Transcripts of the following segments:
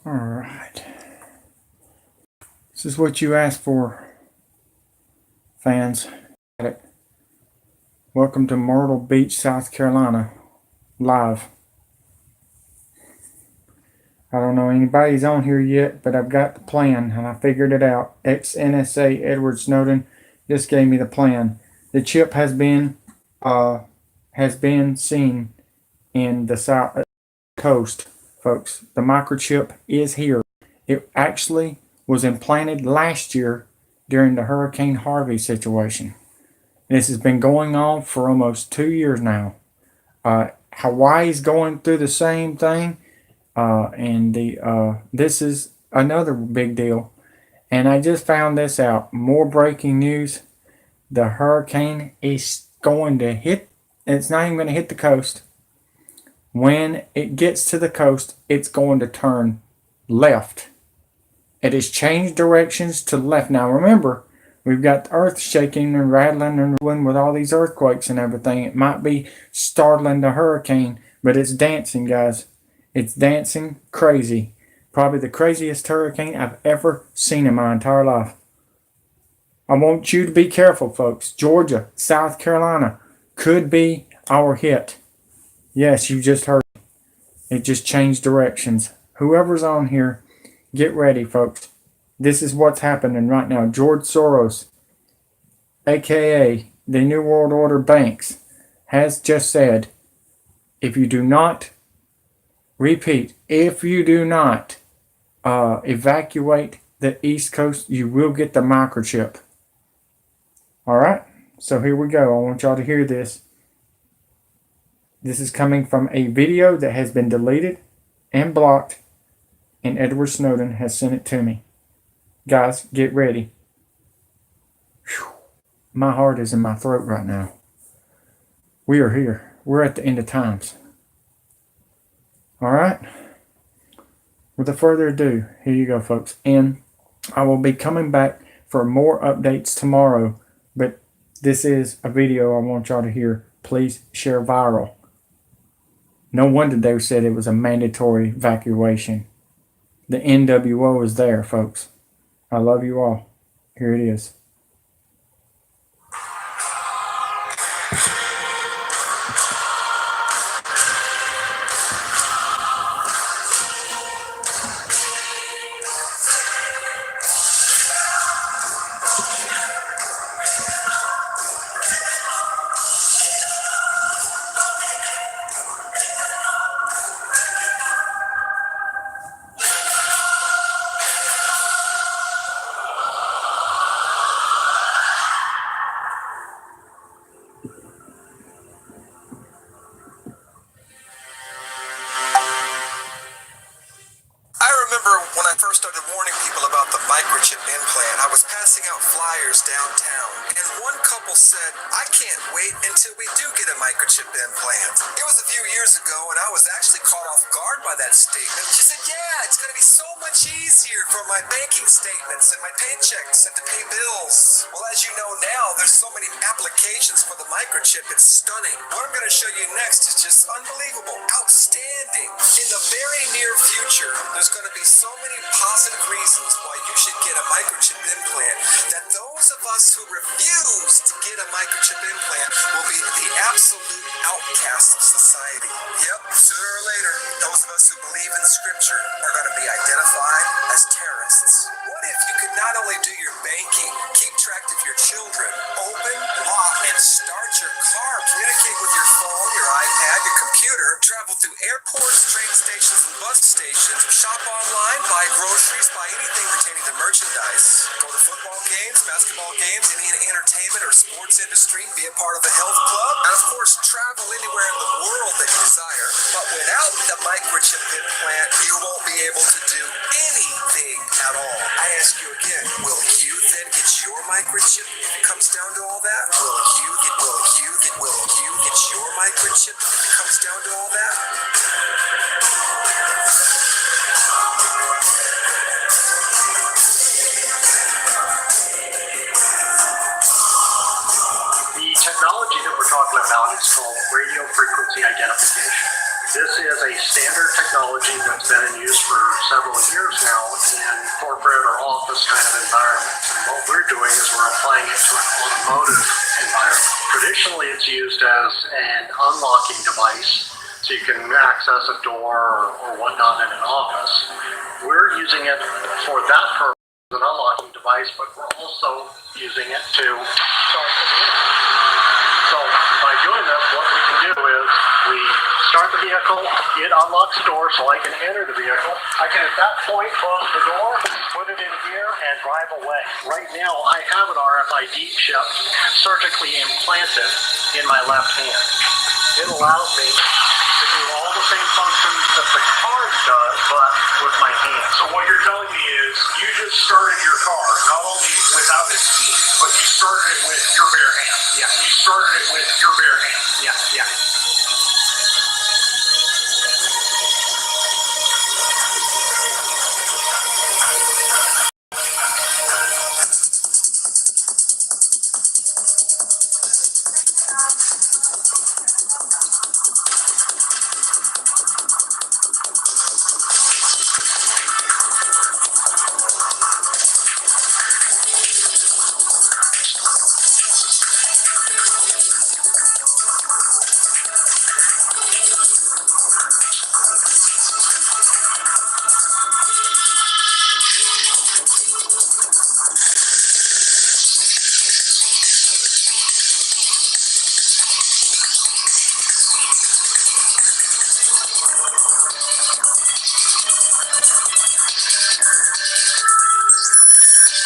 Alright. This is what you asked for, fans. Welcome to Myrtle Beach, South Carolina, live. I don't know anybody's on here yet, but I've got the plan and I figured it out. Ex-NSA Edward Snowden just gave me the plan. The chip has been seen in the south coast, folks. The microchip is here. It actually was implanted last year during the Hurricane Harvey situation. This has been going on for almost 2 years now. Hawaii's going through the same thing, and this is another big deal. And I just found this out. More breaking news. The hurricane is going to hit. It's not even going to hit the coast. When it gets to the coast, it's going to turn left. It has changed directions to the left. Now remember, we've got the earth shaking and rattling and rolling with all these earthquakes and everything. It might be startling the hurricane, but it's dancing, guys. It's dancing crazy. Probably the craziest hurricane I've ever seen in my entire life. I want you to be careful, folks. Georgia, South Carolina could be our hit. Yes, you just heard me. It just changed directions. Whoever's on here, get ready, folks. This is what's happening right now. George Soros, aka the New World Order Banks, has just said, if you do not, repeat, if you do not evacuate the East Coast, you will get the microchip. All right, so here we go. I want y'all to hear this. This is coming from a video that has been deleted and blocked, and Edward Snowden has sent it to me. Guys, get ready. Whew. My heart is in my throat right now. We are here. We're at the end of times. All right. Without further ado, here you go, folks. And I will be coming back for more updates tomorrow. But this is a video I want y'all to hear. Please share viral. No wonder they said it was a mandatory evacuation. The NWO is there, folks. I love you all. Here it is. When I first started warning people about the microchip implant, I was passing out flyers downtown, and one couple said, I can't wait until we do get a microchip implant. It was a few years ago, and I was actually caught off guard by that statement. She said, yeah, it's going to be so much easier for my banking statements and my paychecks and to pay bills. Well, as you know now, there's so many applications for the microchip, it's stunning. What I'm going to show you next is just unbelievable, outstanding. In the very near future, there's going to be so many positive reasons why you should get a microchip implant that those of us who refuse to get a microchip implant will be the absolute outcasts of society. Yep, sooner or later, those of us who believe in scripture are going to be identified as terrorists. What if you could not only do your banking, keep track of your children, open, lock, and start your car, communicate with your phone, your iPad, your computer, travel through airports, train stations, and bus stations, shop online, buy groceries, buy anything pertaining to merchandise, go to football games, basketball games, any entertainment or sports industry, be a part of a health club, and of course, travel anywhere in the world that you desire. But without the microchip implant, you won't be able to do anything at all. I ask you again, will you then get your microchip if it comes down to all that? Will you get your microchip if it comes down to all that? The technology that we're talking about is called radio frequency identification. This is a standard technology that's been in use for several years now in corporate or office kind of environments. And what we're doing is we're applying it to an automotive environment. Traditionally, it's used as an unlocking device, so you can access a door or whatnot in an office. We're using it for that purpose, an unlocking device, but we're also using it to start the vehicle. So by doing this, what we can do is we start the vehicle, it unlocks the door so I can enter the vehicle. I can at that point close the door, put it in gear, and drive away. Right now, I have an RFID chip surgically implanted in my left hand. It allows me to do all the same functions that the car does, but with my hand. So what you're telling me is you just started your car, not only without its key, but you started it with your bare hand. Yeah. You started it with your bare hand. Yeah.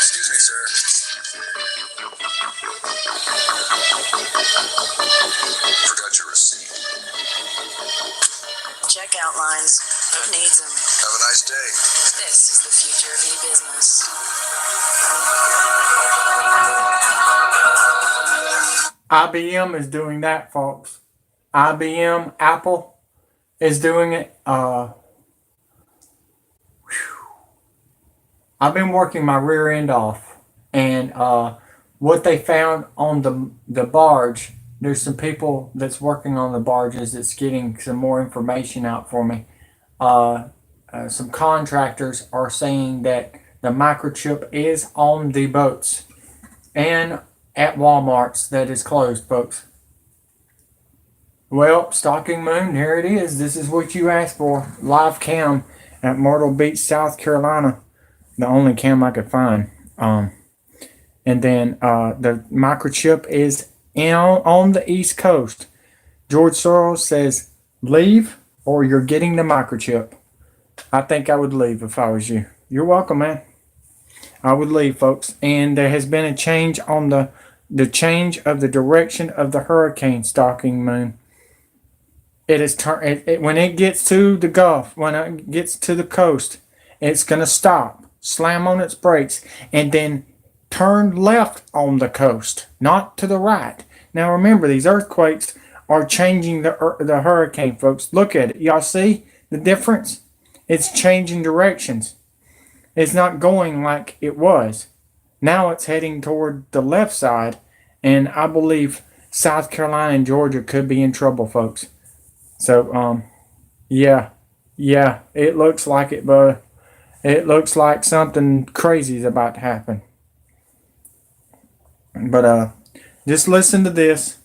Excuse me, sir. Forgot your receipt. Checkout lines. Who needs them? Have a nice day. This is the future of e-business. IBM is doing that, folks. IBM, Apple is doing it. I've been working my rear end off, and what they found on the barge, there's some people that's working on the barges that's getting some more information out for me. Some contractors are saying that the microchip is on the boats and at Walmart's that is closed, folks. Well, Stalking Moon, here it is. This is what you asked for. Live cam at Myrtle Beach, South Carolina. The only cam I could find. And then the microchip is on the East Coast. George Soros says, leave or you're getting the microchip. I think I would leave if I was you. You're welcome, man. I would leave, folks. And there has been a change on the change of the direction of the hurricane, Stalking Moon. It is when it gets to the Gulf, when it gets to the coast, it's going to stop, slam on its brakes, and then turn left on the coast, not to the right. Now remember, these earthquakes are changing the hurricane, folks. Look at it. Y'all see the difference? It's changing directions. It's not going like it was. Now it's heading toward the left side, and I believe South Carolina and Georgia could be in trouble, folks. So, yeah, it looks like it, but it looks like something crazy is about to happen. But, just listen to this.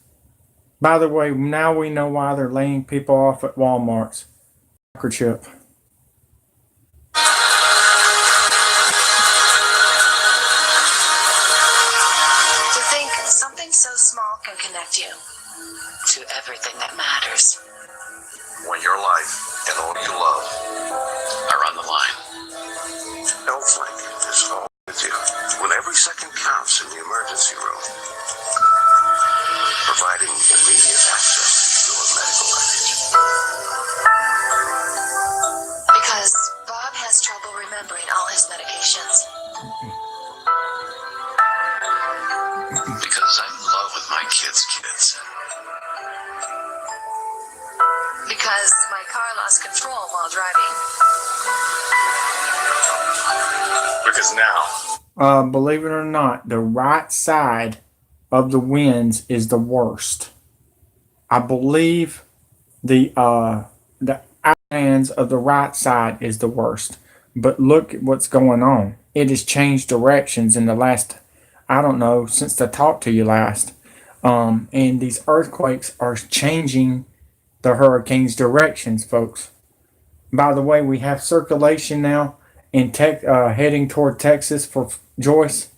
By the way, now we know why they're laying people off at Walmart's. Microchip. To think something so small can connect you to everything that matters. When your life and all you love are on the line. HealthLink is home with you when every second counts in the emergency room. Providing immediate access to your medical records. Because Bob has trouble remembering all his medications. Because I'm in love with my kids' kids. Because my car lost control while driving. Because now, Believe it or not, the right side of the winds is the worst. I believe the the outlands of the right side is the worst. But look at what's going on. It has changed directions in the last, I don't know, since I talked to you last. And these earthquakes are changing the hurricane's directions, folks. By the way, we have circulation now in heading toward Texas for Joyce.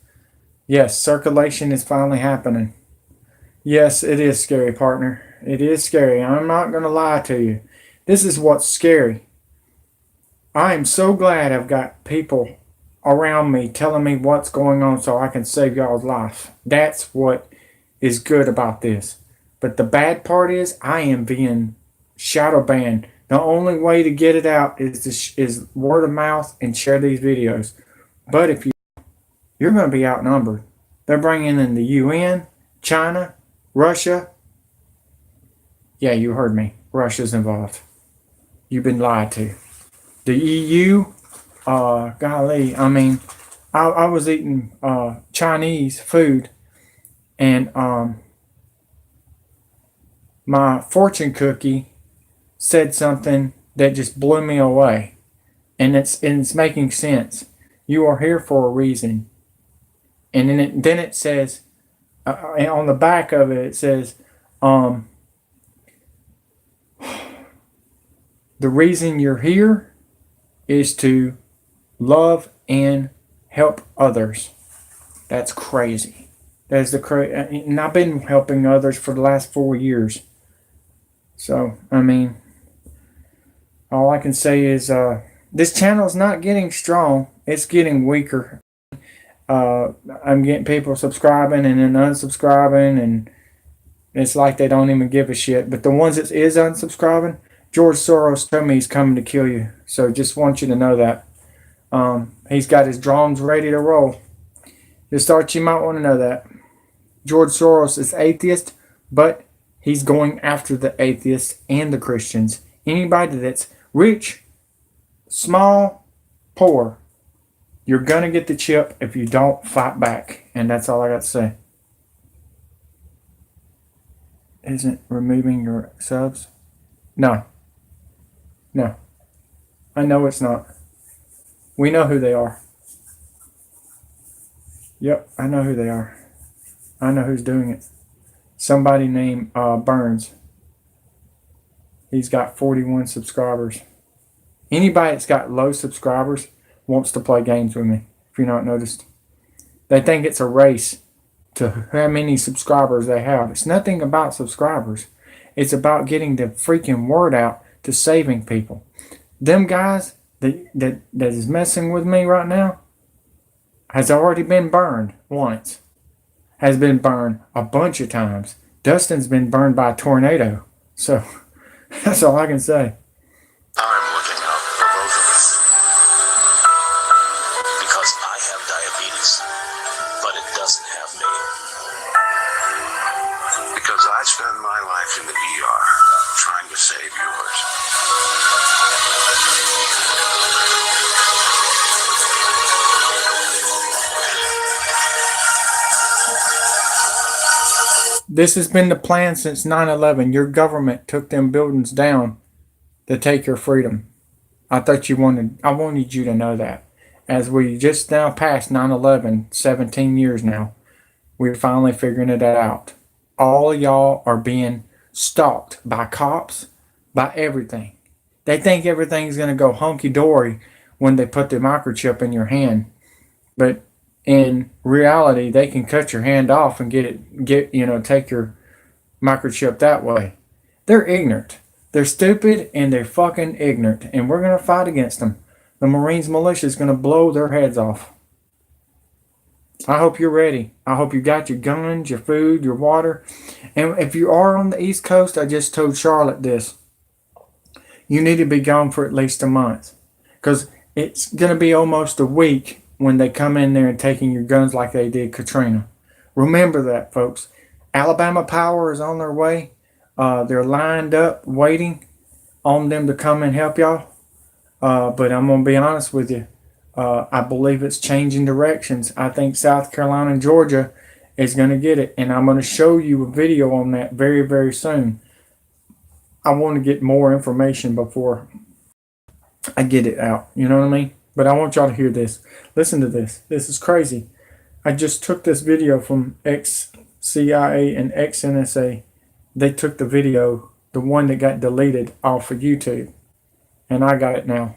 Yes, circulation is finally happening. Yes, it is scary, partner. It is scary. I'm not going to lie to you. This is what's scary. I am so glad I've got people around me telling me what's going on so I can save y'all's life. That's what is good about this. But the bad part is I am being shadow banned. The only way to get it out is word of mouth and share these videos. But if you're going to be outnumbered. They're bringing in the UN, China, Russia. Yeah, you heard me. Russia's involved. You've been lied to. The EU, golly, I mean, I was eating Chinese food, and my fortune cookie said something that just blew me away, and it's making sense. You are here for a reason, and then it says, and on the back of it, it says, the reason you're here is to love and help others. That's crazy. That's and I've been helping others for the last 4 years. So, I mean, all I can say is this channel is not getting strong. It's getting weaker. I'm getting people subscribing and then unsubscribing, and it's like they don't even give a shit. But the ones that is unsubscribing, George Soros told me he's coming to kill you. So just want you to know that. He's got his drones ready to roll. Just thought you might want to know that. George Soros is atheist, but he's going after the atheists and the Christians. Anybody that's rich, small, poor, you're going to get the chip if you don't fight back. And that's all I got to say. Isn't removing your subs? No. No. I know it's not. We know who they are. Yep, I know who they are. I know who's doing it. Somebody named Burns. He's got 41 subscribers. Anybody that's got low subscribers wants to play games with me, if you're not noticed. They think it's a race to how many subscribers they have. It's nothing about subscribers. It's about getting the freaking word out to saving people. Them guys that is messing with me right now has already been burned once. Has been burned a bunch of times. Dustin's been burned by a tornado. So that's all I can say. I'm looking out for both of us. Because I have diabetes, but it doesn't have me. Because I spend my life in the ER trying to save yours. This has been the plan since 9/11. Your government took them buildings down to take your freedom. I wanted you to know that. As we just now passed 9/11, 17 years now, we're finally figuring it out. All of y'all are being stalked by cops, by everything. They think everything's going to go hunky-dory when they put the microchip in your hand. But in reality, they can cut your hand off and take your microchip that way. They're ignorant. They're stupid and they're fucking ignorant. And we're going to fight against them. The Marines militia is going to blow their heads off. I hope you're ready. I hope you got your guns, your food, your water. And if you are on the East Coast, I just told Charlotte this. You need to be gone for at least a month. Because it's going to be almost a week when they come in there and taking your guns like they did Katrina. Remember that, folks. Alabama Power is on their way. They're lined up waiting on them to come and help y'all. But I'm going to be honest with you. I believe it's changing directions. I think South Carolina and Georgia is going to get it. And I'm going to show you a video on that very, very soon. I want to get more information before I get it out. You know what I mean? But I want y'all to hear this. Listen to this. This is crazy. I just took this video from ex-CIA and ex-NSA. They took the video, the one that got deleted, off of YouTube. And I got it now.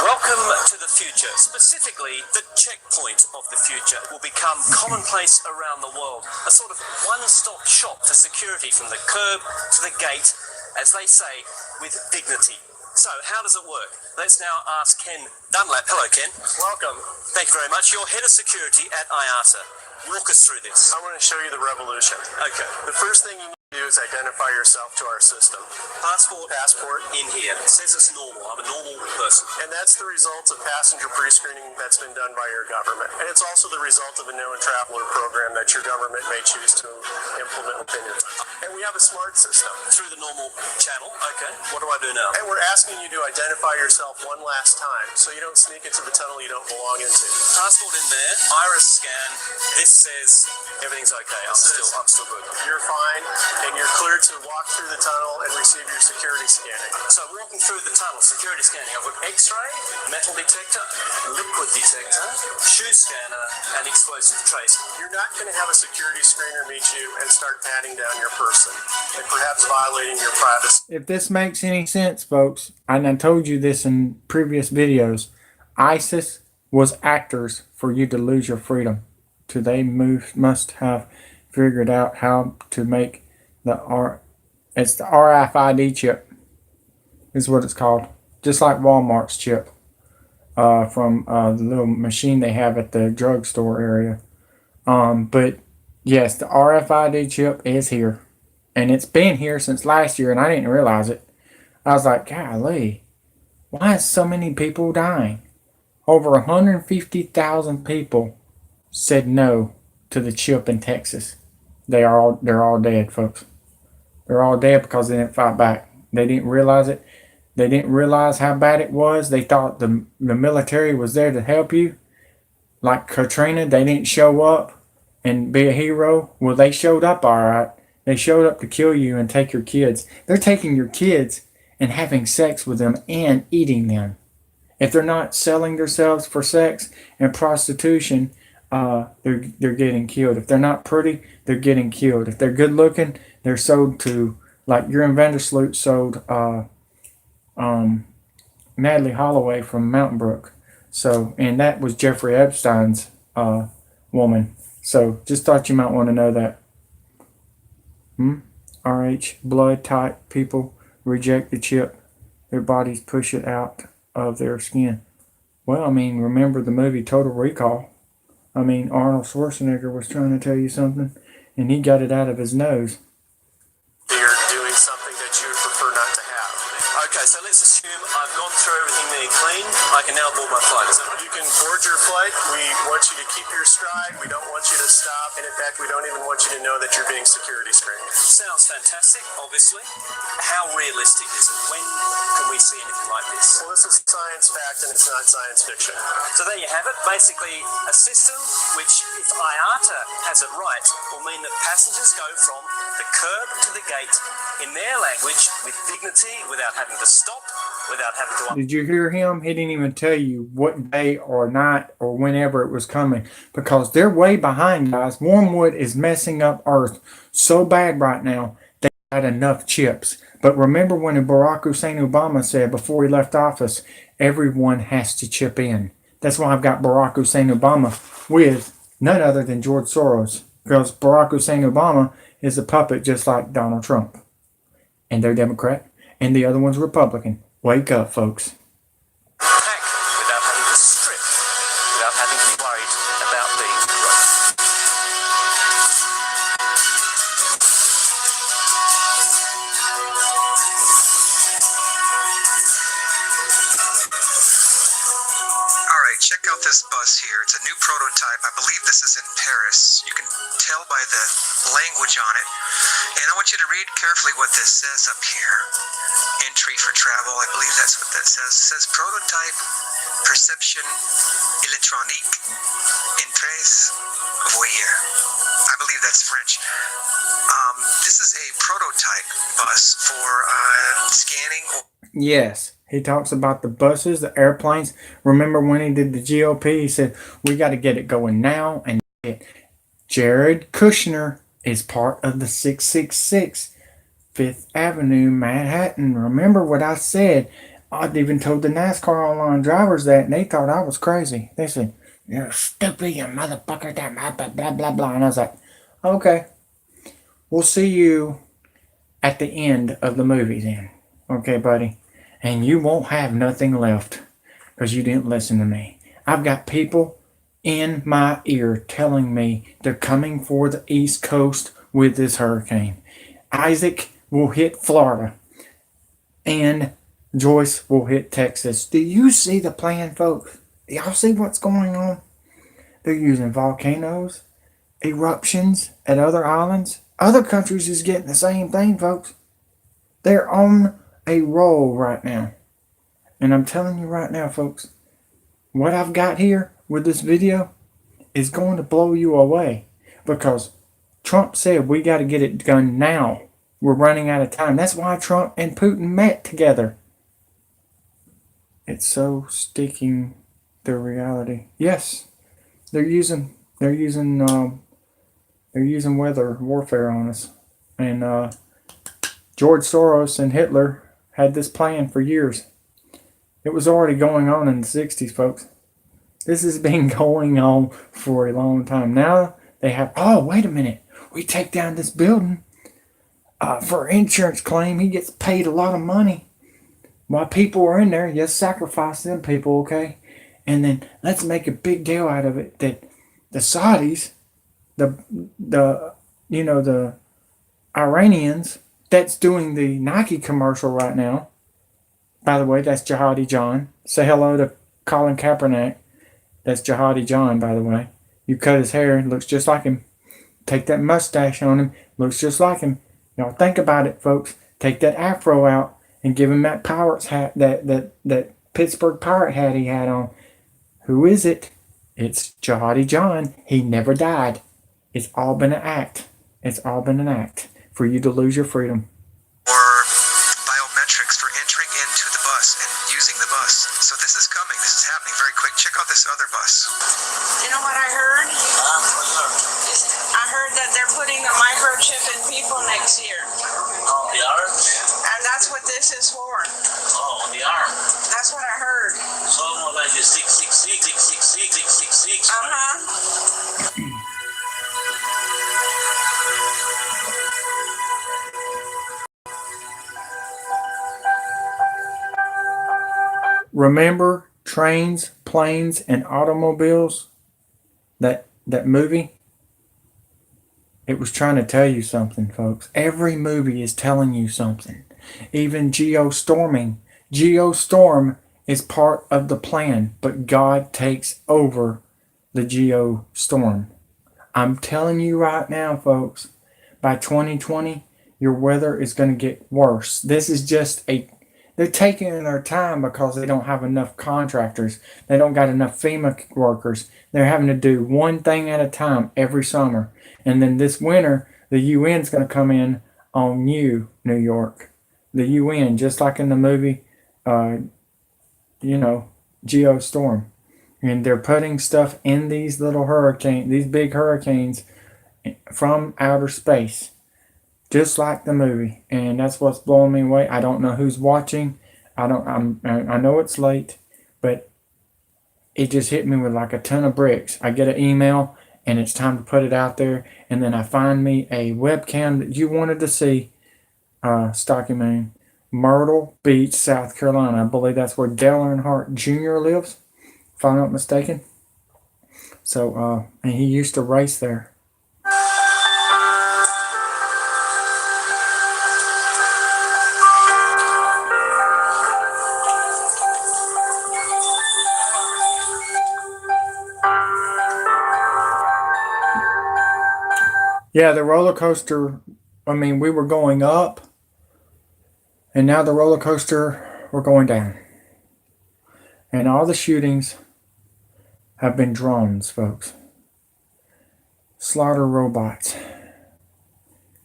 Welcome to the future. Specifically, the checkpoint of the future will become commonplace around the world. A sort of one-stop shop for security from the curb to the gate, as they say, with dignity. So, how does it work? Let's now ask Ken Dunlap. Hello, Ken. Welcome. Thank you very much. You're head of security at IATA. Walk us through this. I want to show you the revolution. Okay. The first thing you need to do is identify yourself to our system. Passport in here. It says it's normal. I'm a normal person. And that's the result of passenger pre-screening that's been done by your government. And it's also the result of a known traveler program that your government may choose to implement within your country. And we have a smart system. Through the normal channel. Okay. What do I do now? And we're asking you to identify yourself one last time so you don't sneak into the tunnel you don't belong into. Passport in there. Iris scan. This says everything's okay. I'm still good. You're fine, and you're cleared to walk through the tunnel and receive your security scanning. So walking through the tunnel, security scanning. I've got X-ray, metal detector, liquid detector, shoe scanner, and explosive tracer. You're not going to have a security screener meet you and start patting down your person and perhaps violating your privacy. If this makes any sense, folks, and I told you this in previous videos, ISIS was actors for you to lose your freedom. They must have figured out how to make it's the RFID chip is what it's called, just like Walmart's chip from the little machine they have at the drugstore area. But yes, the RFID chip is here, and it's been here since last year, and I didn't realize it. I was like, golly, why is so many people dying? Over 150,000 people said no to the chip in Texas. They're all dead, folks. They're all dead because they didn't fight back. They didn't realize it. They didn't realize how bad it was. They thought the military was there to help you. Like Katrina, they didn't show up and be a hero. Well, they showed up all right. They showed up to kill you and take your kids. They're taking your kids and having sex with them and eating them. If they're not selling themselves for sex and prostitution, they're getting killed. If they're not pretty, they're getting killed. If they're good looking, they're sold to, like Urim Vandersloot sold Natalie Holloway from Mountain Brook. So, and that was Jeffrey Epstein's woman. So, just thought you might want to know that. RH blood type people reject the chip. Their bodies push it out of their skin. Well, I mean, remember the movie Total Recall? I mean, Arnold Schwarzenegger was trying to tell you something, and he got it out of his nose. You're doing something that you would prefer not to have. Okay, so let's assume I've gone through everything really clean. I can now board my flight. Is that right? You can board your flight. We want you to keep your stride. We don't want you to stop. And in fact, we don't even want you to know that you're being security screened. Sounds fantastic, obviously. How realistic is it? When can we see anything like this? Well, this is science fact and it's not science fiction. So there you have it. Basically, a system which, if IATA has it right, will mean that passengers go from the curb to the gate in their language with dignity, without having to stop, without having to... Did you hear him? He didn't even tell you what day or night or whenever it was coming, because they're way behind, guys. Wormwood is messing up Earth so bad right now. They got enough chips. But remember when Barack Hussein Obama said before he left office, everyone has to chip in. That's why I've got Barack Hussein Obama with none other than George Soros, because Barack Hussein Obama is a puppet just like Donald Trump. And they're Democrat, and the other one's Republican. Wake up, folks. Pack without having to strip, without having to be worried about being broke. Alright, check out this bus here. It's a new prototype. I believe this is in Paris. You can tell by the language on it. And I want you to read carefully what this says up here. Entry for travel, I believe that's what that says. It says prototype perception électronique entrées voyeur. I believe that's French. This is a prototype bus for scanning. Yes, he talks about the buses, the airplanes. Remember when he did the GOP, he said, we got to get it going now. And Jared Kushner is part of the 666 Fifth Avenue, Manhattan. Remember what I said? I'd even told the NASCAR online drivers that, and they thought I was crazy. They said, you're stupid, you motherfucker, that blah, blah, blah, blah. And I was like, okay, we'll see you at the end of the movie then. Okay, buddy? And you won't have nothing left because you didn't listen to me. I've got people in my ear telling me they're coming for the East Coast with this hurricane. Isaac will hit Florida and Joyce will hit Texas. Do you see the plan, folks? Do y'all see what's going on? They're using volcanoes, eruptions at other islands. Other countries is getting the same thing, folks. They're on a roll right now. And I'm telling you right now, folks, what I've got here with this video is going to blow you away. Because Trump said we got to get it done now. We're running out of time. That's why Trump and Putin met together. It's so sticking the reality. Yes, they're using weather warfare on us. And George Soros and Hitler had this plan for years. It was already going on in the 60s, folks. This has been going on for a long time. Now they have, oh, wait a minute. We take down this building for insurance claim. He gets paid a lot of money. While people are in there, yes, sacrifice them people, okay? And then let's make a big deal out of it that the Saudis, the Iranians, that's doing the Nike commercial right now. By the way, that's Jihadi John. Say hello to Colin Kaepernick. That's Jihadi John, by the way. You cut his hair, it looks just like him. Take that mustache on him, looks just like him. Y'all think about it, folks. Take that afro out and give him that Pirates hat, that Pittsburgh Pirate hat he had on. Who is it? It's Jihadi John. He never died. It's all been an act. It's all been an act for you to lose your freedom. Or biometrics for entering into the bus and using the bus. So this is coming. This is happening very quick. Check out this other bus. You know what I heard? I heard that they're putting a microchip in people next year. Oh, the arm? And that's what this is for. Oh, the arm. That's what I heard. So more like the 666, 666, 666. Uh-huh. Remember Trains, Planes, and Automobiles? That movie? It was trying to tell you something, folks. Every movie is telling you something. Even geostorming. Geostorm is part of the plan, but God takes over the geostorm. I'm telling you right now, folks, by 2020, your weather is going to get worse. This is just they're taking their time because they don't have enough contractors. They don't got enough FEMA workers. They're having to do one thing at a time every summer. And then this winter, the UN's going to come in on you, New York. The UN, just like in the movie, Geostorm. And they're putting stuff in these little hurricanes, these big hurricanes from outer space. Just like the movie. And that's what's blowing me away. I don't know who's watching. I know it's late, but it just hit me with like a ton of bricks. I get an email and it's time to put it out there. And then I find me a webcam that you wanted to see, Stocky Moon, Myrtle Beach, South Carolina. I believe that's where Dale Earnhardt Jr. lives, if I'm not mistaken. So, and he used to race there. Yeah, the roller coaster, we were going up, and now the roller coaster, we're going down. And all the shootings have been drones, folks. slaughter robots.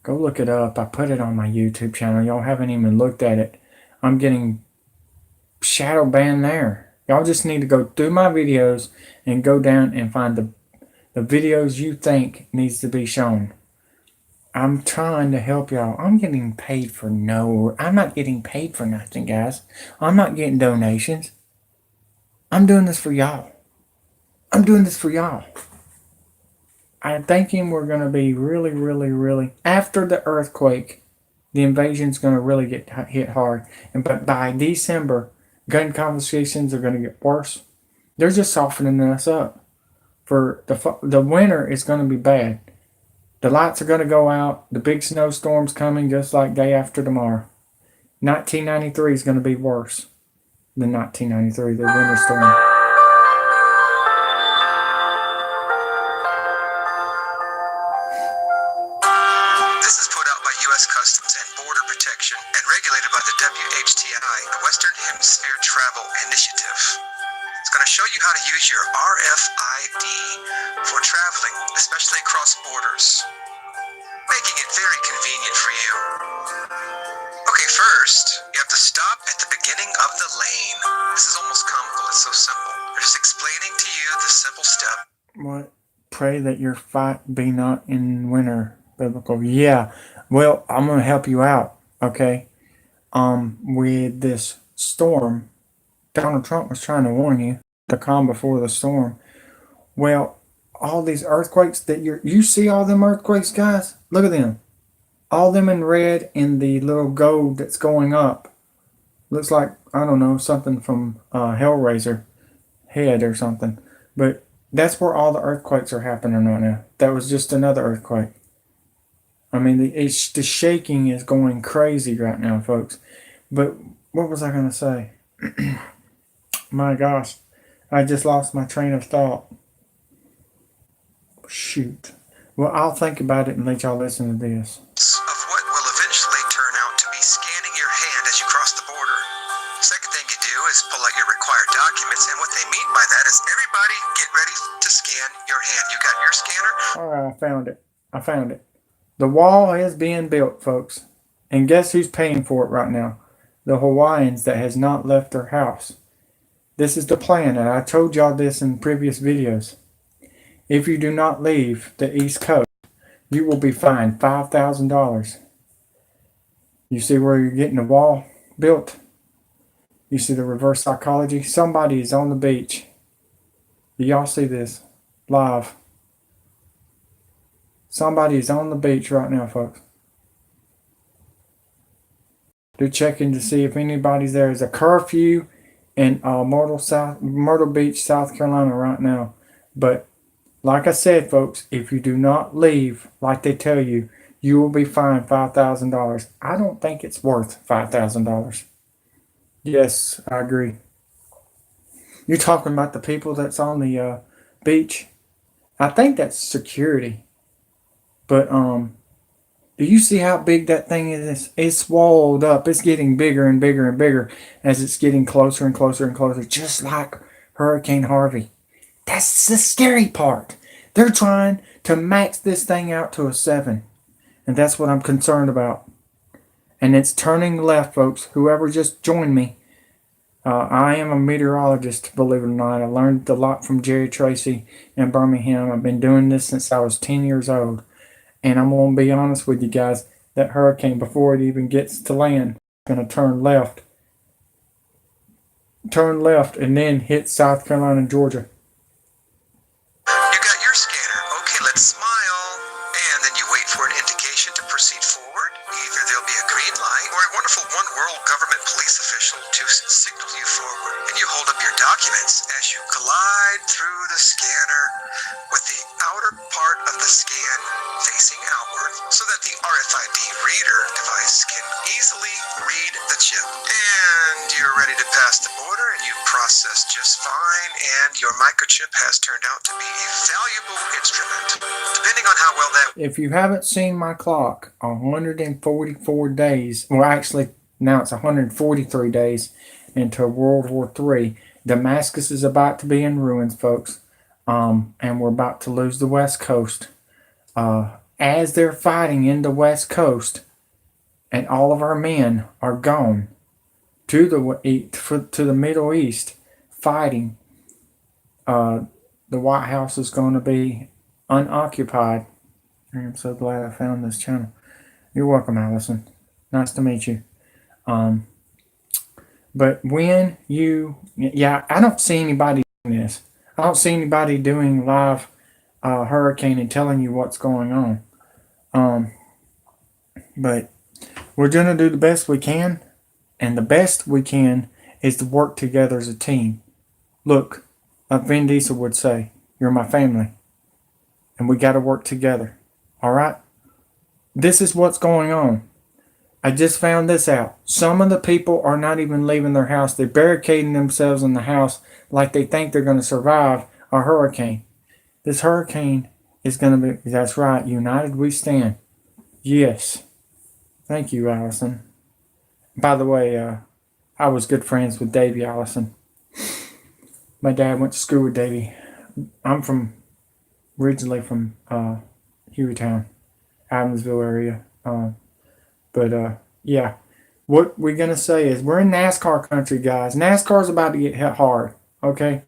Go look it up. I put it on my YouTube channel. Y'all haven't even looked at it. I'm getting shadow banned there. Y'all just need to go through my videos and go down and find the videos you think needs to be shown. I'm trying to help y'all. I'm getting paid for I'm not getting paid for nothing, guys. I'm not getting donations. I'm doing this for y'all. I'm doing this for y'all. I'm thinking we're going to be really, really, really, after the earthquake, the invasion's going to really get hit hard. But by December, gun confiscations are going to get worse. They're just softening us up. For the winter is going to be bad. The lights are going to go out. The big snowstorm's coming just like day after tomorrow. 1993 is going to be worse than 1993, the winter storm. This is put out by U.S. Customs and Border Protection and regulated by the WHTI, the Western Hemisphere Travel Initiative. It's going to show you how to use your RFID for traveling, especially across borders, making it very convenient for you. Okay, first, you have to stop at the beginning of the lane. This is almost comical, it's so simple. They're just explaining to you the simple step. What? Pray that your fight be not in winter, biblical. Yeah, well, I'm going to help you out, okay? With this storm, Donald Trump was trying to warn you, the calm before the storm. Well, all these earthquakes that you see all them earthquakes, guys? Look at them. All them in red and the little gold that's going up. Looks like, I don't know, something from Hellraiser head or something. But that's where all the earthquakes are happening right now. That was just another earthquake. I mean, the shaking is going crazy right now, folks. But what was I going to say? My gosh, I just lost my train of thought. Shoot. Well, I'll think about it and let y'all listen to this. Of what will eventually turn out to be scanning your hand as you cross the border. Second thing you do is pull out your required documents, and what they mean by that is everybody get ready to scan your hand. You got your scanner? All right, I found it. The wall is being built, folks. And guess who's paying for it right now? The Hawaiians that has not left their house. This is the plan, and I told y'all this in previous videos. If you do not leave the East Coast, you will be fined $5,000. You see where you're getting the wall built? You see the reverse psychology? Somebody is on the beach. Do y'all see this live? Somebody is on the beach right now, folks. They're checking to see if anybody's there. There's a curfew in Myrtle Beach, South Carolina right now. But like I said, folks, if you do not leave like they tell you, you will be fined $5,000. I don't think it's worth $5,000. Yes, I agree. You're talking about the people that's on the beach. I think that's security. But do you see how big that thing is? It's swallowed up. It's getting bigger and bigger and bigger as it's getting closer and closer and closer, just like Hurricane Harvey. That's the scary part. They're trying to max this thing out to a 7. And that's what I'm concerned about. And it's turning left, folks. Whoever just joined me. I am a meteorologist, believe it or not. I learned a lot from Jerry Tracy in Birmingham. I've been doing this since I was 10 years old. And I'm going to be honest with you guys. That hurricane, before it even gets to land, is going to turn left. Turn left and then hit South Carolina and Georgia. You got your scanner. Okay, let's smile. And then you wait for an indication to proceed forward. Either there'll be a green light or a wonderful one world government police official to signal you forward. And you hold up your documents as you glide through the scanner with the outer part of the scan facing outward so that the RFID reader device can easily read the chip. And you're ready to pass the border and you process just fine, and your microchip has turned out to be a valuable instrument. Depending on how well that... If you haven't seen my clock, 144 days, well actually now it's 143 days into World War III. Damascus is about to be in ruins, folks. And we're about to lose the West Coast. as they're fighting in the West Coast, and all of our men are gone to the Middle East fighting, the White House is going to be unoccupied. I'm so glad I found this channel. You're welcome, Allison. Nice to meet you. But when I don't see anybody doing this. I don't see anybody doing live hurricane and telling you what's going on. But we're going to do the best we can. And the best we can is to work together as a team. Look, like Vin Diesel would say, you're my family. And we got to work together. All right? This is what's going on. I just found this out. Some of the people are not even leaving their house. They're barricading themselves in the house like they think they're going to survive a hurricane. This hurricane is going to be, that's right, united we stand. Yes. Thank you, Allison. By the way, I was good friends with Davey Allison. My dad went to school with Davey. I'm originally from Hueytown, Adamsville area. Yeah, what we're going to say is we're in NASCAR country, guys. NASCAR's about to get hit hard, okay?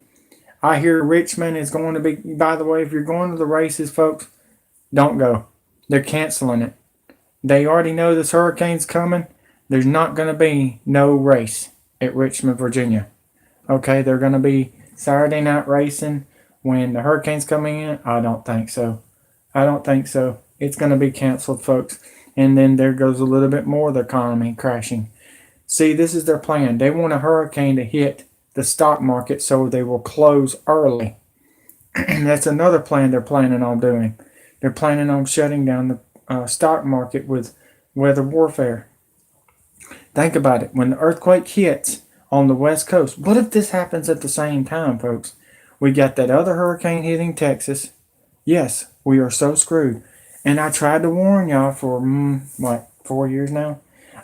I hear Richmond is going to be, by the way, if you're going to the races, folks, don't go. They're canceling it. They already know this hurricane's coming. There's not going to be no race at Richmond, Virginia. Okay, they're going to be Saturday night racing when the hurricane's coming in. I don't think so. It's going to be canceled, folks. And then there goes a little bit more of the economy crashing. See, this is their plan. They want a hurricane to hit the stock market so they will close early. That's another plan they're planning on doing. They're planning on shutting down the stock market with weather warfare. Think about it. When the earthquake hits on the West Coast, what if this happens at the same time, folks? We got that other hurricane hitting Texas. Yes, we are so screwed. And I tried to warn y'all for, 4 years now?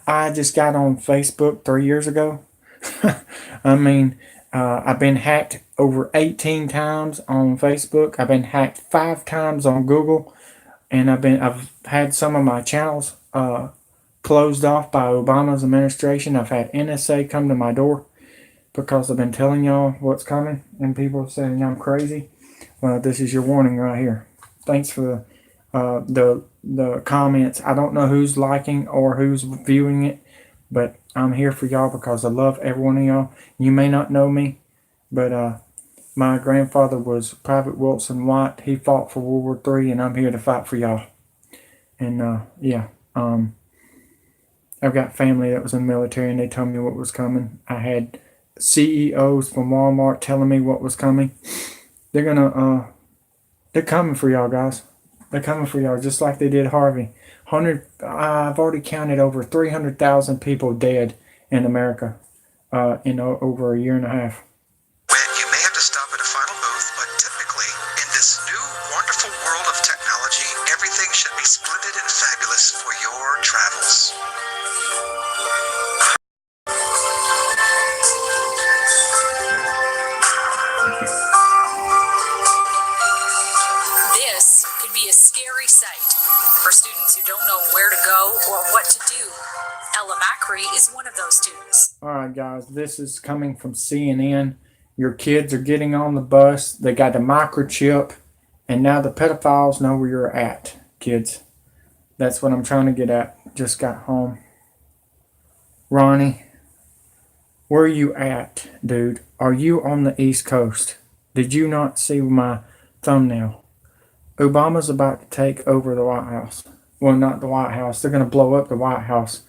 I just got on Facebook 3 years ago. I've been hacked over 18 times on Facebook. I've been hacked 5 times on Google. And I've had some of my channels closed off by Obama's administration. I've had NSA come to my door because I've been telling y'all what's coming. And people are saying I'm crazy. Well, this is your warning right here. Thanks for the comments. I don't know who's liking or who's viewing it, but I'm here for y'all because I love every one of y'all. You may not know me, but my grandfather was Private Wilson White. He fought for World War III, and I'm here to fight for y'all. And I've got family that was in the military, and they told me what was coming. I had CEOs from Walmart telling me what was coming. They're coming for y'all, guys. They're coming for y'all just like they did Harvey. I've already counted over 300,000 people dead in America in over a year and a half. You may have to stop at a final booth, but typically, in this new wonderful world of technology, everything should be splendid and fabulous for your travels. This could be a scary sight for students who don't know where to go or what to do. Ella Macri is one of those students. All right, guys, this is coming from CNN. Your kids are getting on the bus. They got the microchip, and now the pedophiles know where you're at, kids. That's what I'm trying to get at. Just got home. Ronnie, where are you at, dude? Are you on the East Coast? Did you not see my thumbnail? Obama's about to take over the White House. Well, not the White House. They're going to blow up the White House.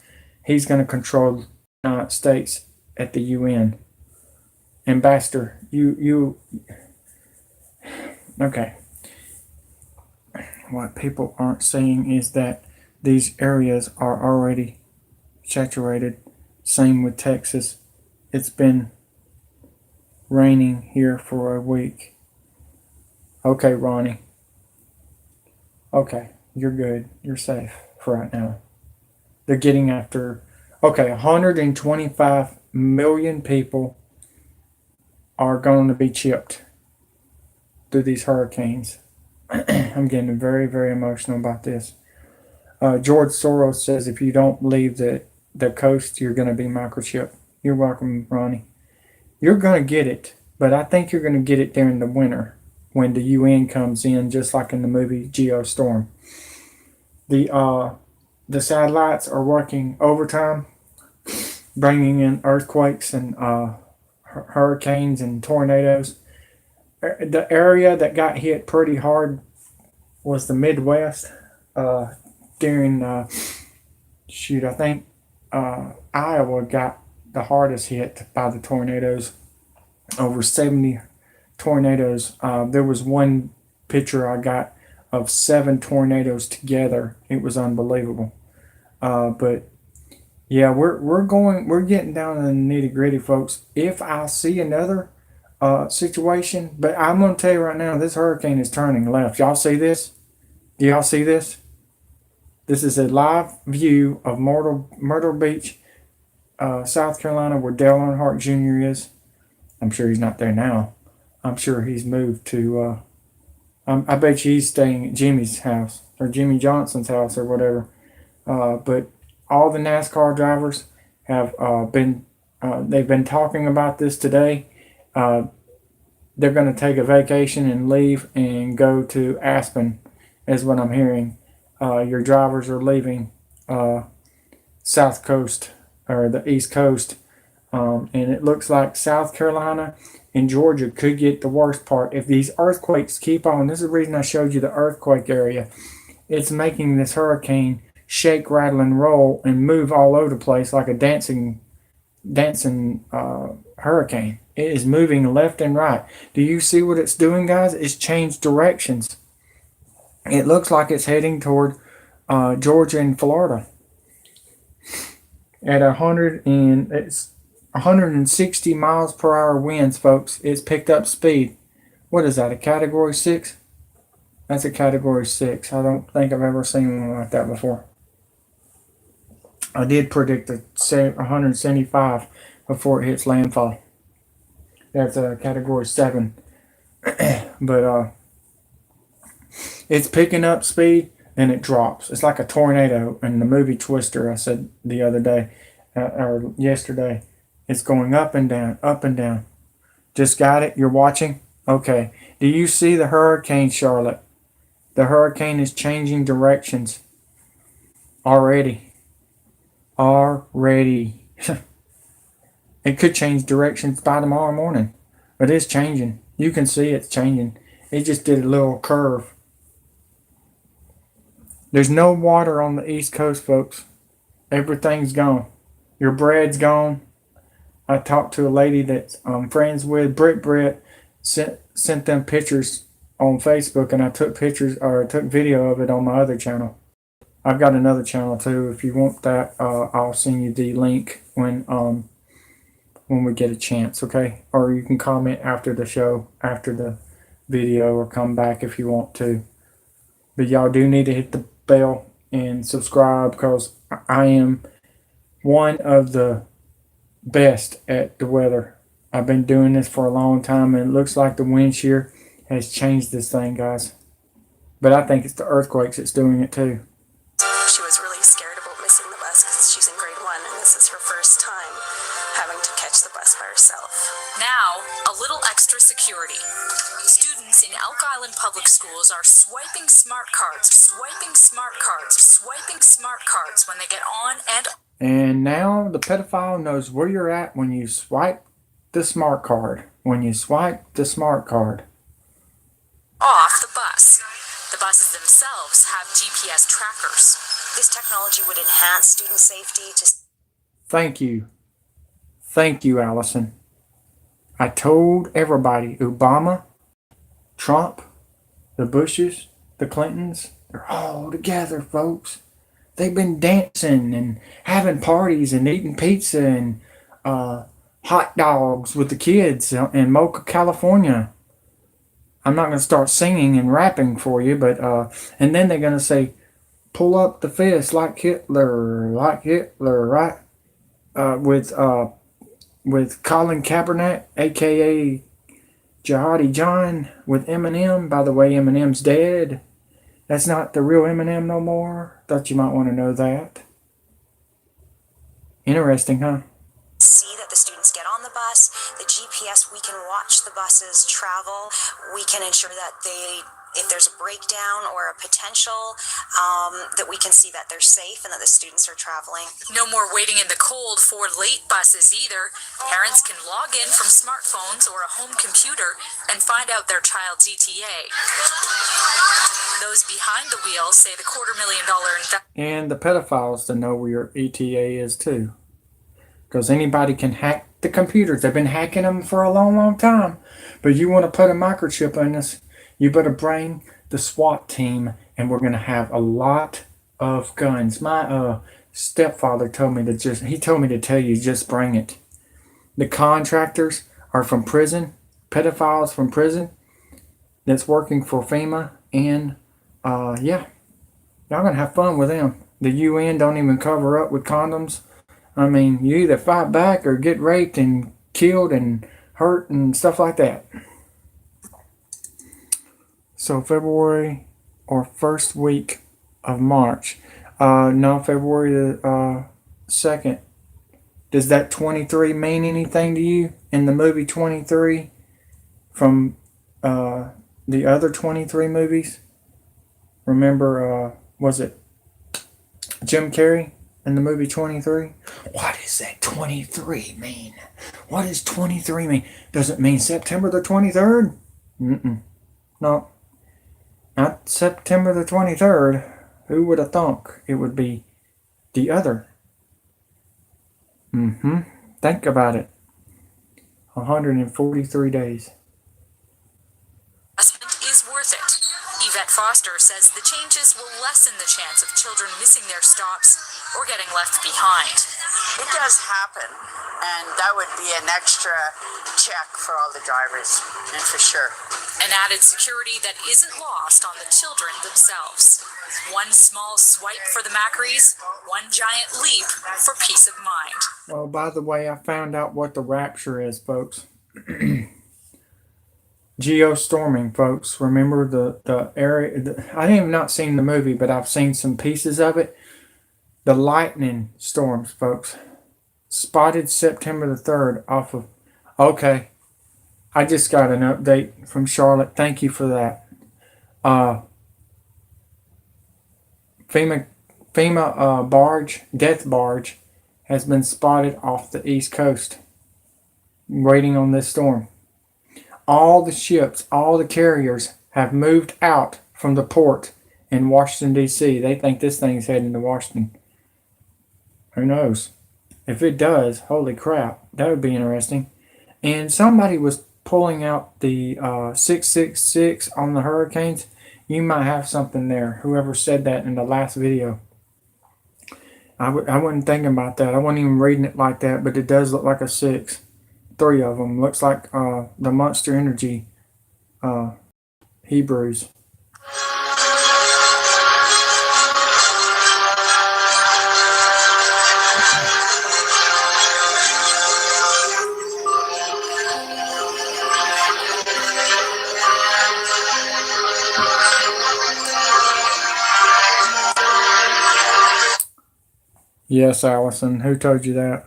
He's going to control the United States at the UN. Ambassador, okay. What people aren't seeing is that these areas are already saturated. Same with Texas. It's been raining here for a week. Okay, Ronnie. Okay, you're good. You're safe for right now. They're getting after, 125 million people are going to be chipped through these hurricanes. I'm getting very, very emotional about this. George Soros says if you don't leave the coast, you're going to be microchipped. You're welcome, Ronnie. You're going to get it, but I think you're going to get it during the winter when the UN comes in, just like in the movie Geostorm. The satellites are working overtime, bringing in earthquakes and hurricanes and tornadoes. The area that got hit pretty hard was the Midwest. During I think Iowa got the hardest hit by the tornadoes. Over 70 tornadoes. There was one picture I got of 7 tornadoes together. It was unbelievable. But yeah, we're getting down to the nitty gritty, folks. If I see another situation, but I'm gonna tell you right now, this hurricane is turning left. Y'all see this? Do y'all see this? This is a live view of Myrtle Beach, South Carolina, where Dale Earnhardt Jr. is. I'm sure he's not there now. I'm sure he's moved to. I bet you he's staying at Jimmy's house or Jimmy Johnson's house or whatever. But all the NASCAR drivers have been. They've been talking about this today. They're going to take a vacation and leave and go to Aspen, is what I'm hearing. Your drivers are leaving South Coast or the East Coast, and it looks like South Carolina and Georgia could get the worst part if these earthquakes keep on. This is the reason I showed you the earthquake area. It's making this hurricane shake, rattle, and roll and move all over the place like a dancing hurricane. It is moving left and right. Do you see what it's doing, guys? It's changed directions. It looks like it's heading toward Georgia and Florida at 160 miles per hour winds, folks. It's picked up speed. What is that, a Category 6? That's a Category 6. I don't think I've ever seen one like that before. I did predict 175 before it hits landfall. That's a Category 7. But it's picking up speed and it drops. It's like a tornado in the movie Twister, I said the other day, or yesterday. It's going up and down, up and down. Just got it? You're watching? Okay. Do you see the hurricane, Charlotte? The hurricane is changing directions already. It could change directions by tomorrow morning. But it's changing. You can see it's changing. It just did a little curve. There's no water on the East Coast, folks. Everything's gone. Your bread's gone. I talked to a lady that I'm friends with, Britt, sent them pictures on Facebook, and I took pictures or took video of it on my other channel. I've got another channel too. If you want that, I'll send you the link when we get a chance, okay? Or you can comment after the show, after the video, or come back if you want to. But y'all do need to hit the bell and subscribe, because I am one of the best at the weather. I've been doing this for a long time, and it looks like the wind shear has changed this thing, guys. But I think it's the earthquakes that's doing it too. She was really scared about missing the bus because she's in grade 1, and this is her first time having to catch the bus by herself. Now, a little extra security. Students in Elk Island Public Schools are swiping smart cards when they get on and... And now the pedophile knows where you're at when you swipe the smart card. Off the bus. The buses themselves have GPS trackers. This technology would enhance student safety to... Thank you, Allison. I told everybody, Obama, Trump, the Bushes, the Clintons, they're all together, folks. They've been dancing and having parties and eating pizza and hot dogs with the kids in Mocha, California. I'm not going to start singing and rapping for you, but and then they're going to say, pull up the fist like Hitler, right? With Colin Kaepernick, a.k.a. Jihadi John with Eminem. By the way, Eminem's dead. That's not the real Eminem no more. Thought you might want to know that. Interesting, huh? See that the students get on the bus, the GPS, we can watch the buses travel, we can ensure that if there's a breakdown or a potential, that we can see that they're safe and that the students are traveling. No more waiting in the cold for late buses either. Parents can log in from smartphones or a home computer and find out their child's ETA. Those behind the wheel say the $250,000 investment. And the pedophiles to know where your ETA is too. Because anybody can hack the computers. They've been hacking them for a long, long time. But you want to put a microchip in us, you better bring the SWAT team, and we're going to have a lot of guns. My stepfather told me to tell you, just bring it. The contractors are from prison, pedophiles from prison that's working for FEMA, and yeah, y'all going to have fun with them. The UN don't even cover up with condoms. I mean, you either fight back or get raped and killed and hurt and stuff like that. So February or first week of March. No, February the 2nd. Does that 23 mean anything to you? In the movie 23 from the other 23 movies? Remember, was it Jim Carrey in the movie 23? What does that 23 mean? What does 23 mean? Does it mean September the 23rd? No. Not September the 23rd. Who would have thunk it would be the other? Think about it. 143 days. Is worth it. Yvette Foster says the changes will lessen the chance of children missing their stops or getting left behind. It does happen, and that would be an extra check for all the drivers, and for sure. An added security that isn't lost on the children themselves. One small swipe for the Macris, one giant leap for peace of mind. Oh, by the way, I found out what the rapture is, folks. Geostorming, folks. Remember the area? I have not seen the movie, but I've seen some pieces of it. The lightning storms, folks. Spotted September the 3rd off of... Okay. I just got an update from Charlotte. Thank you for that. FEMA barge, death barge, has been spotted off the East Coast, waiting on this storm. All the ships, all the carriers have moved out from the port in Washington, D.C. They think this thing's heading to Washington. Who knows? If it does, holy crap, that would be interesting. And somebody was pulling out the 666 on the hurricanes. You might have something there. Whoever said that in the last video. I wasn't thinking about that. I wasn't even reading it like that, but it does look like a 6. 3 of them. Looks like the Monster Energy Hebrews. Yes, Allison. Who told you that?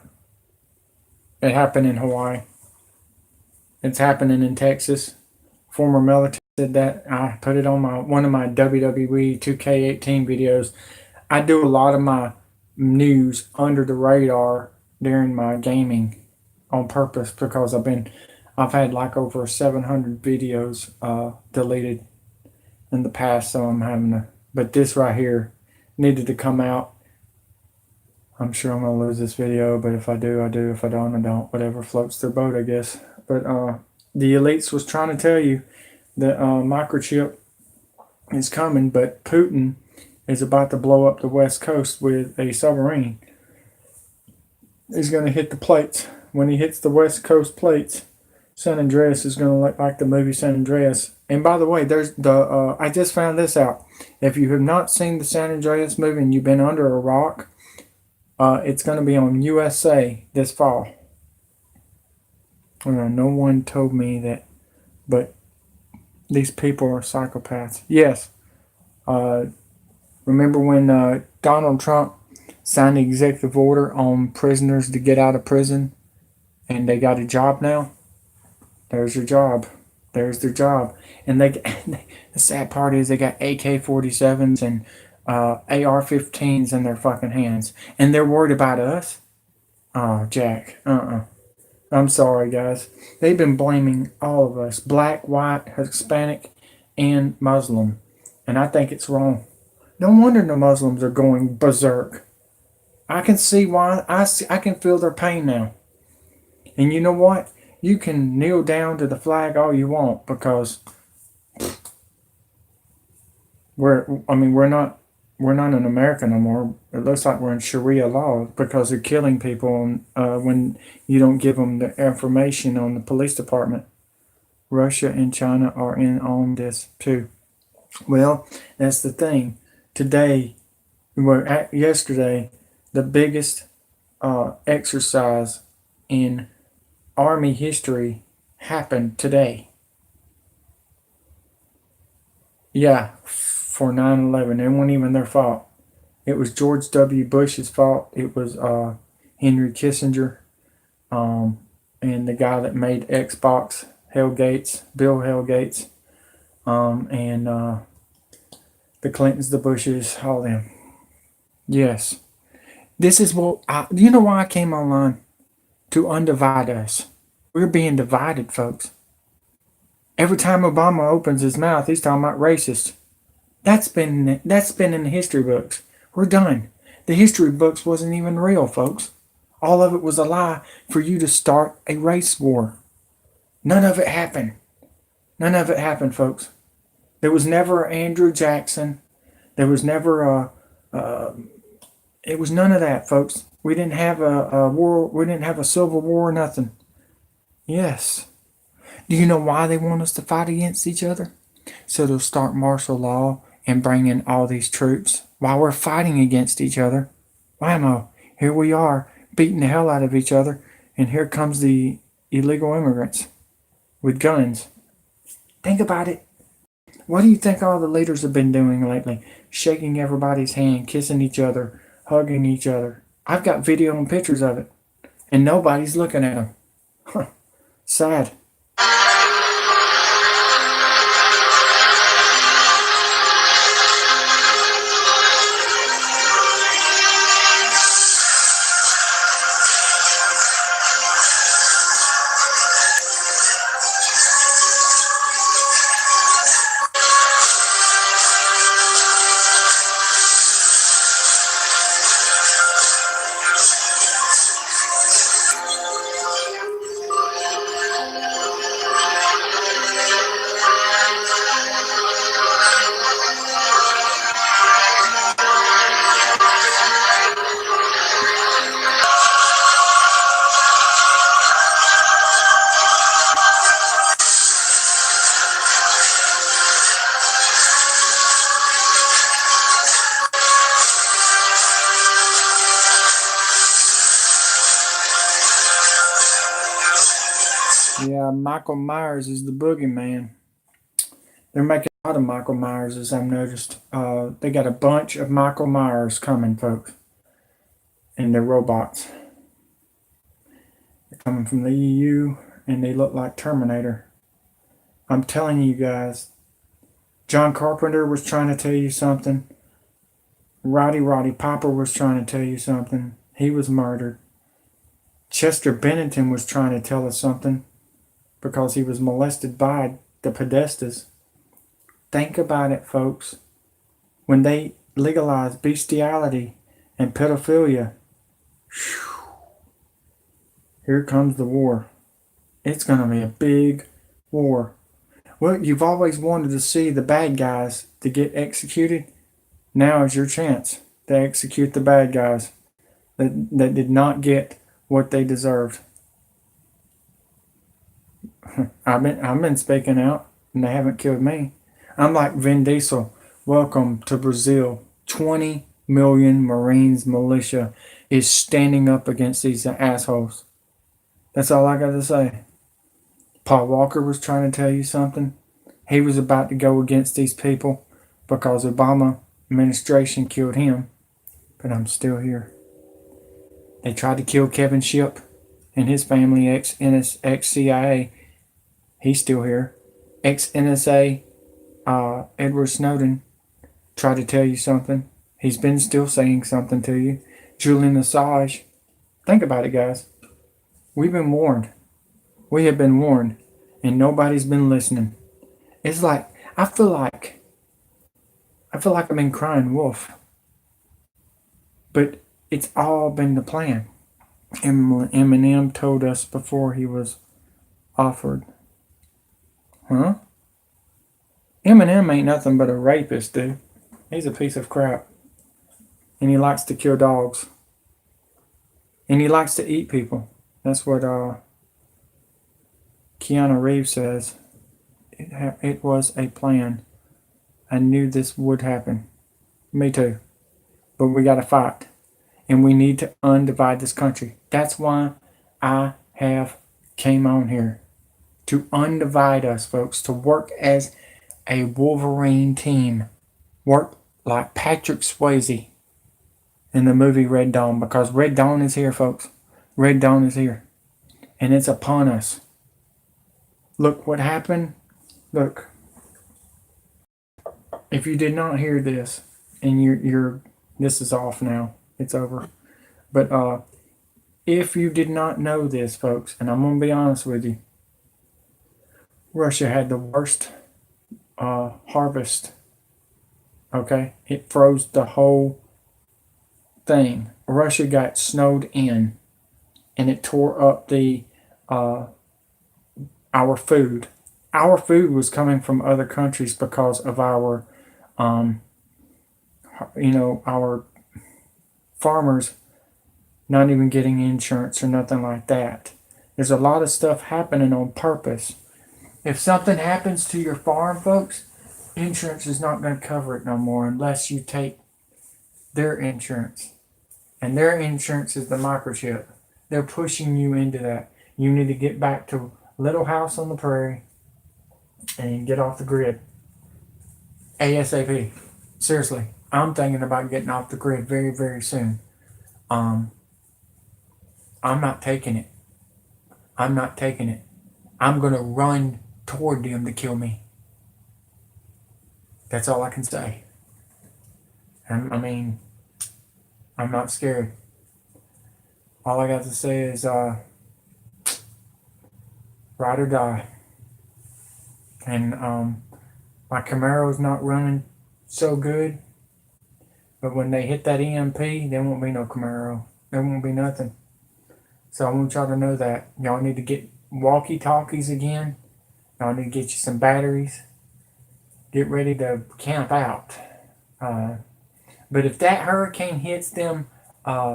It happened in Hawaii. It's happening in Texas. Former military said that. I put it on one of my WWE 2K18 videos. I do a lot of my news under the radar during my gaming on purpose because I've had like over 700 videos deleted in the past, so I'm having to. But this right here needed to come out. I'm sure I'm going to lose this video, but if I do, I do. If I don't, I don't. Whatever floats their boat, I guess. But the elites was trying to tell you that microchip is coming, but Putin is about to blow up the West Coast with a submarine. He's going to hit the plates. When he hits the West Coast plates, San Andreas is going to look like the movie San Andreas. And by the way, there's I just found this out. If you have not seen the San Andreas movie and you've been under a rock, it's going to be on USA this fall. No one told me that But these people are psychopaths. Yes. Remember when Donald Trump signed the executive order on prisoners to get out of prison and they got a job now? There's your job. There's their job. And the sad part is they got AK-47s and AR-15s in their fucking hands. And they're worried about us? Oh, Jack. I'm sorry, guys. They've been blaming all of us, black, white, Hispanic, and Muslim. And I think it's wrong. No wonder the Muslims are going berserk. I can see why. I can feel their pain now. And you know what? You can kneel down to the flag all you want because we're not in America no more. It looks like we're in Sharia law because they're killing people when you don't give them the information on the police department. Russia and China are in on this too. Well, that's the thing. Yesterday, the biggest exercise in Army history happened today. Yeah, for 9/11. It wasn't even their fault. It was George W. Bush's fault. It was Henry Kissinger and the guy that made Xbox, Bill Hellgates, and the Clintons, the Bushes, all them. Yes. This is what you know why I came online? To undivide us. We're being divided, folks. Every time Obama opens his mouth, he's talking about racist. That's been in the history books. We're done. The history books wasn't even real, folks. All of it was a lie for you to start a race war. None of it happened. None of it happened, folks. There was never Andrew Jackson. There was never it was none of that, folks. We didn't have a war. We didn't have a civil war. Nothing. Yes. Do you know why they want us to fight against each other? So they'll start martial law and bring in all these troops while we're fighting against each other. Whammo! Here we are beating the hell out of each other, and here comes the illegal immigrants with guns. Think about it. What do you think all the leaders have been doing lately? Shaking everybody's hand, kissing each other, hugging each other. I've got video and pictures of it, and nobody's looking at them. Huh. Sad. Yeah, Michael Myers is the boogeyman. They're making a lot of Michael Myers, as I've noticed. They got a bunch of Michael Myers coming, folks. And they're robots. They're coming from the EU, and they look like Terminator. I'm telling you guys, John Carpenter was trying to tell you something. Roddy Piper was trying to tell you something. He was murdered. Chester Bennington was trying to tell us something because he was molested by the Podestas. Think about it, folks. When they legalize bestiality and pedophilia, here comes the war. It's going to be a big war. Well, you've always wanted to see the bad guys to get executed. Now is your chance to execute the bad guys that did not get what they deserved. I've been speaking out, and they haven't killed me. I'm like Vin Diesel. Welcome to Brazil. 20 million Marines militia is standing up against these assholes. That's all I got to say. Paul Walker was trying to tell you something. He was about to go against these people because Obama administration killed him, but I'm still here. They tried to kill Kevin Shipp and his family, ex-CIA. He's still here. Ex-NSA, Edward Snowden, tried to tell you something. He's been still saying something to you. Julian Assange. Think about it, guys. We've been warned. We have been warned, and nobody's been listening. It's like, I feel like I've been crying wolf. But it's all been the plan. Eminem told us before he was offered. Huh? Eminem ain't nothing but a rapist, dude. He's a piece of crap. And he likes to kill dogs. And he likes to eat people. That's what Keanu Reeves says. It was a plan. I knew this would happen. Me too. But we got to fight. And we need to undivide this country. That's why I have came on here. To undivide us, folks. To work as a Wolverine team. Work like Patrick Swayze in the movie Red Dawn. Because Red Dawn is here, folks. Red Dawn is here. And it's upon us. Look what happened. Look. If you did not hear this, and you're this is off now. It's over. But if you did not know this, folks, and I'm going to be honest with you, Russia had the worst harvest. Okay? It froze the whole thing. Russia got snowed in, and it tore up the our food. Our food was coming from other countries because of our our farmers not even getting insurance or nothing like that. There's a lot of stuff happening on purpose. If something happens to your farm, folks, insurance is not going to cover it no more unless you take their insurance. And their insurance is the microchip. They're pushing you into that. You need to get back to Little House on the Prairie and get off the grid. ASAP. Seriously. I'm thinking about getting off the grid very, very soon. I'm not taking it. I'm not taking it. I'm going to run toward them to kill me. That's all I can say. I'm not scared. All I got to say is ride or die. And my Camaro's not running so good. But when they hit that EMP, there won't be no Camaro. There won't be nothing. So I want y'all to know that. Y'all need to get walkie-talkies again. Y'all need to get you some batteries. Get ready to camp out. But if that hurricane hits them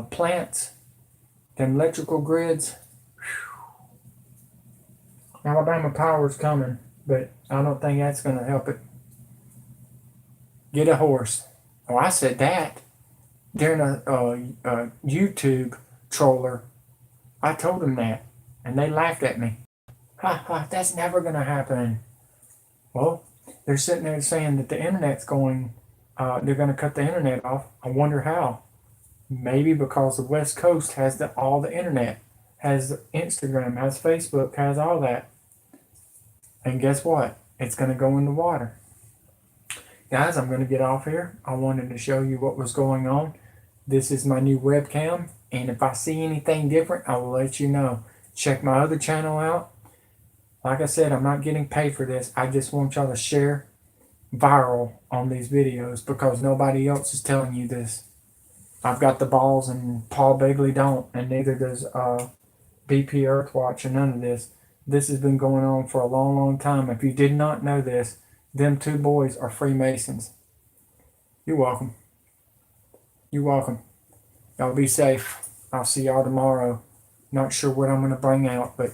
plants, them electrical grids, Alabama Power's coming. But I don't think that's going to help it. Get a horse. Oh, I said that during a YouTube troller. I told them that, and they laughed at me. Ha ha, that's never going to happen. Well, they're sitting there saying that the internet's going, they're going to cut the internet off. I wonder how. Maybe because the West Coast has all the internet, has Instagram, has Facebook, has all that. And guess what? It's going to go in the water. Guys, I'm going to get off here. I wanted to show you what was going on. This is my new webcam. And if I see anything different, I will let you know. Check my other channel out. Like I said, I'm not getting paid for this. I just want y'all to share viral on these videos because nobody else is telling you this. I've got the balls and Paul Begley don't. And neither does Bpearthwatch or none of this. This has been going on for a long, long time. If you did not know this, them two boys are Freemasons. You're welcome. You're welcome. Y'all be safe. I'll see y'all tomorrow. Not sure what I'm going to bring out, but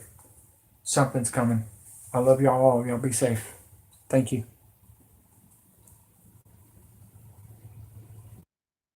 something's coming. I love y'all all. Y'all be safe. Thank you.